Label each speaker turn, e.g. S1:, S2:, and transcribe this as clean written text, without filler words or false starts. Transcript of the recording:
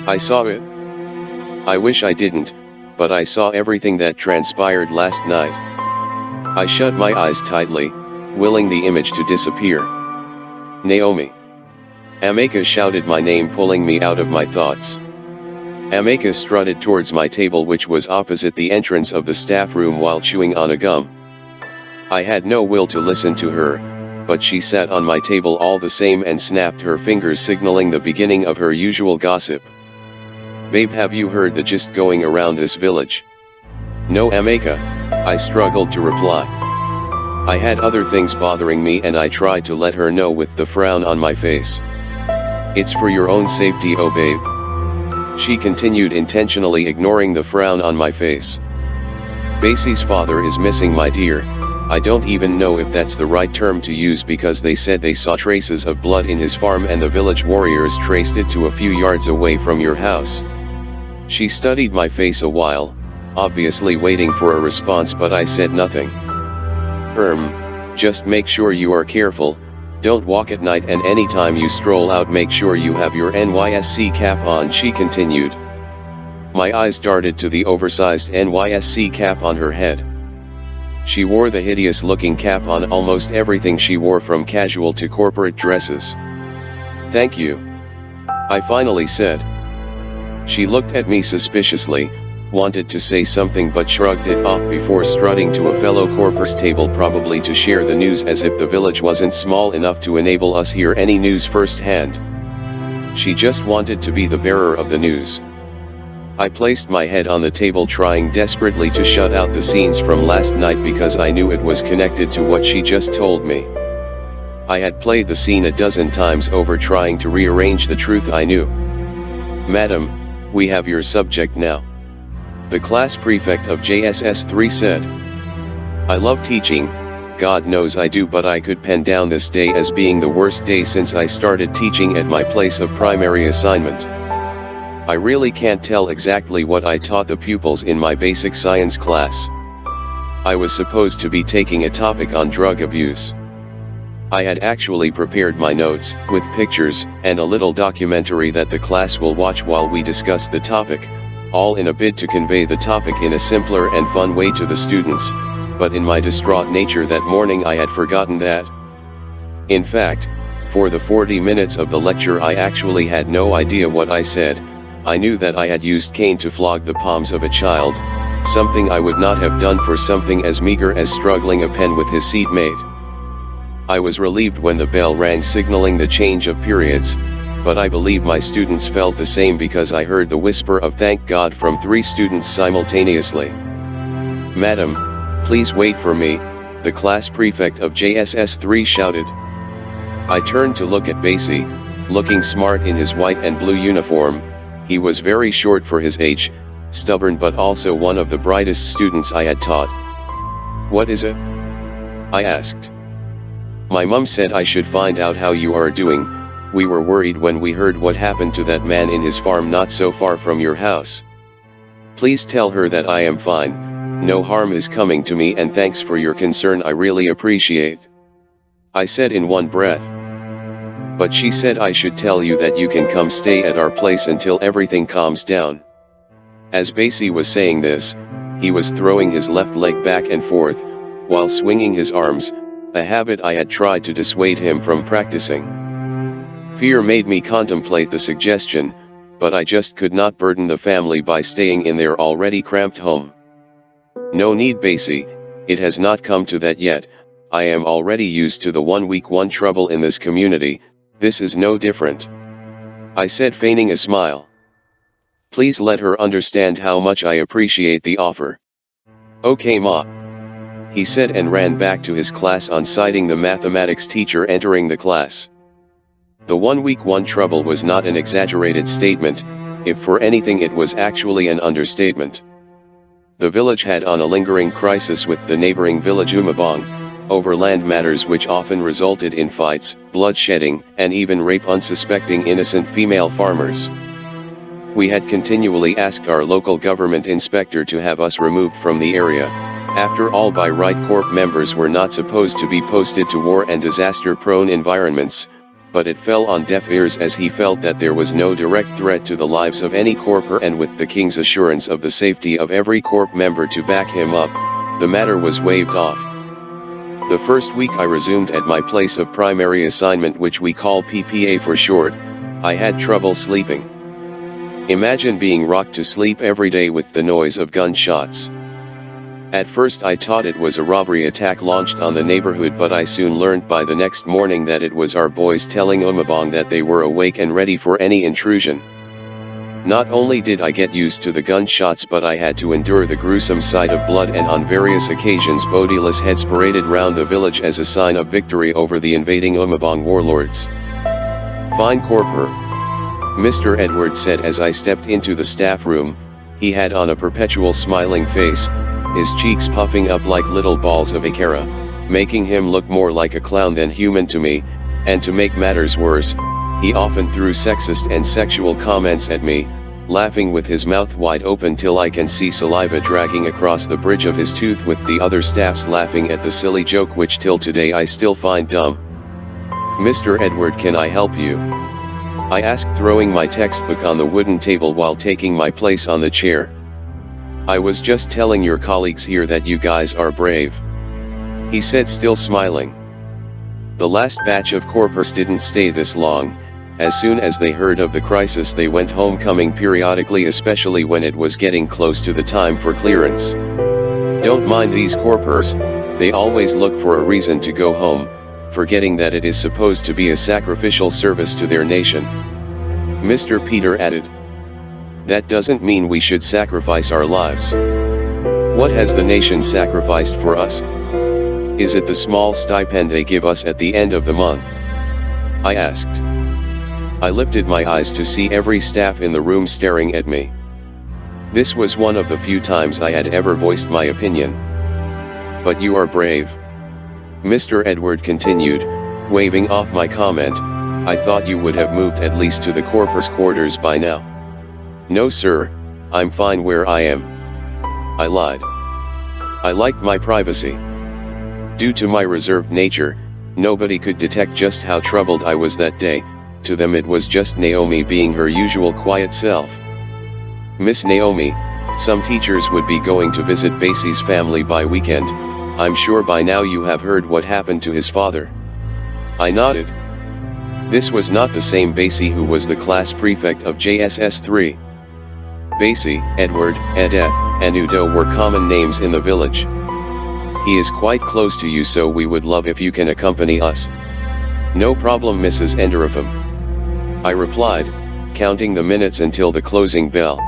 S1: I saw it. I wish I didn't, but I saw everything that transpired last night. I shut my eyes tightly, willing the image to disappear. Naomi. Amaka shouted my name, pulling me out of my thoughts. Amaka strutted towards my table, which was opposite the entrance of the staff room, while chewing on a gum. I had no will to listen to her, but she sat on my table all the same and snapped her fingers, signaling the beginning of her usual gossip. Babe, have you heard the gist going around this village? No, Amaka, I struggled to reply. I had other things bothering me, and I tried to let her know with the frown on my face. It's for your own safety, oh babe. She continued, intentionally ignoring the frown on my face. Basie's father is missing, my dear. I don't even know if that's the right term to use, because they said they saw traces of blood in his farm and the village warriors traced it to a few yards away from your house. She studied my face a while, obviously waiting for a response, but I said nothing. Just make sure you are careful, don't walk at night, and anytime you stroll out make sure you have your NYSC cap on, she continued. My eyes darted to the oversized NYSC cap on her head. She wore the hideous-looking cap on almost everything she wore, from casual to corporate dresses. Thank you, I finally said. She looked at me suspiciously, wanted to say something but shrugged it off before strutting to a fellow corpor's table, probably to share the news, as if the village wasn't small enough to enable us hear any news firsthand. She just wanted to be the bearer of the news. I placed my head on the table, trying desperately to shut out the scenes from last night, because I knew it was connected to what she just told me. I had played the scene a dozen times over, trying to rearrange the truth I knew. Madam, we have your subject now. The class prefect of JSS 3 said. I love teaching, God knows I do, but I could pen down this day as being the worst day since I started teaching at my place of primary assignment. I really can't tell exactly what I taught the pupils in my basic science class. I was supposed to be taking a topic on drug abuse. I had actually prepared my notes, with pictures, and a little documentary that the class will watch while we discuss the topic, all in a bid to convey the topic in a simpler and fun way to the students, but in my distraught nature that morning I had forgotten that. In fact, for the 40 minutes of the lecture I actually had no idea what I said. I knew that I had used cane to flog the palms of a child, something I would not have done for something as meager as struggling a pen with his seatmate. I was relieved when the bell rang, signaling the change of periods, but I believe my students felt the same, because I heard the whisper of thank God from 3 students simultaneously. Madam, please wait for me, the class prefect of JSS 3 shouted. I turned to look at Basie, looking smart in his white and blue uniform. He was very short for his age, stubborn, but also one of the brightest students I had taught. What is it? I asked. My mum said I should find out how you are doing. We were worried when we heard what happened to that man in his farm not so far from your house. Please tell her that I am fine, no harm is coming to me, and thanks for your concern, I really appreciate, I said in one breath. But she said I should tell you that you can come stay at our place until everything calms down. As Basie was saying this, he was throwing his left leg back and forth, while swinging his arms, a habit I had tried to dissuade him from practicing. Fear made me contemplate the suggestion, but I just could not burden the family by staying in their already cramped home. No need, Basie, it has not come to that yet. I am already used to the 1 week 1 trouble in this community, this is no different, I said, feigning a smile. Please let her understand how much I appreciate the offer. Okay, Ma, he said, and ran back to his class on sighting the mathematics teacher entering the class. The 1 week 1 trouble was not an exaggerated statement, if for anything it was actually an understatement. The village had on a lingering crisis with the neighboring village Umabong, over land matters which often resulted in fights, bloodshedding, and even rape unsuspecting innocent female farmers. We had continually asked our local government inspector to have us removed from the area. After all, by right, Corp members were not supposed to be posted to war and disaster-prone environments, but it fell on deaf ears as he felt that there was no direct threat to the lives of any corper, and with the king's assurance of the safety of every corp member to back him up, the matter was waved off. The first week I resumed at my place of primary assignment, which we call PPA for short, I had trouble sleeping. Imagine being rocked to sleep every day with the noise of gunshots. At first I thought it was a robbery attack launched on the neighborhood, but I soon learned by the next morning that it was our boys telling Umabong that they were awake and ready for any intrusion. Not only did I get used to the gunshots, but I had to endure the gruesome sight of blood, and on various occasions bodiless heads paraded round the village as a sign of victory over the invading Umabong warlords. "Fine corper," Mr. Edwards said as I stepped into the staff room. He had on a perpetual smiling face, his cheeks puffing up like little balls of akara, making him look more like a clown than human to me, and to make matters worse, he often threw sexist and sexual comments at me, laughing with his mouth wide open till I can see saliva dragging across the bridge of his tooth, with the other staffs laughing at the silly joke, which till today I still find dumb. "Mr. Edward, can I help you?" I asked, throwing my textbook on the wooden table while taking my place on the chair. "I was just telling your colleagues here that you guys are brave," he said, still smiling. "The last batch of corpers didn't stay this long. As soon as they heard of the crisis, they went home, coming periodically, especially when it was getting close to the time for clearance. Don't mind these corpers, they always look for a reason to go home, forgetting that it is supposed to be a sacrificial service to their nation." Mr. Peter added, "That doesn't mean we should sacrifice our lives. What has the nation sacrificed for us? Is it the small stipend they give us at the end of the month?" I asked. I lifted my eyes to see every staff in the room staring at me. This was one of the few times I had ever voiced my opinion. "But you are brave," Mr. Edward continued, waving off my comment. "I thought you would have moved at least to the corpers' quarters by now." "No sir, I'm fine where I am," I lied. I liked my privacy. Due to my reserved nature, nobody could detect just how troubled I was that day. To them it was just Naomi being her usual quiet self. "Miss Naomi, some teachers would be going to visit Basie's family by weekend. I'm sure by now you have heard what happened to his father." I nodded. This was not the same Basie who was the class prefect of JSS 3. Basie, Edward, Edeth, and Udo were common names in the village. "He is quite close to you, so we would love if you can accompany us." "No problem, Mrs. Enderefam," I replied, counting the minutes until the closing bell.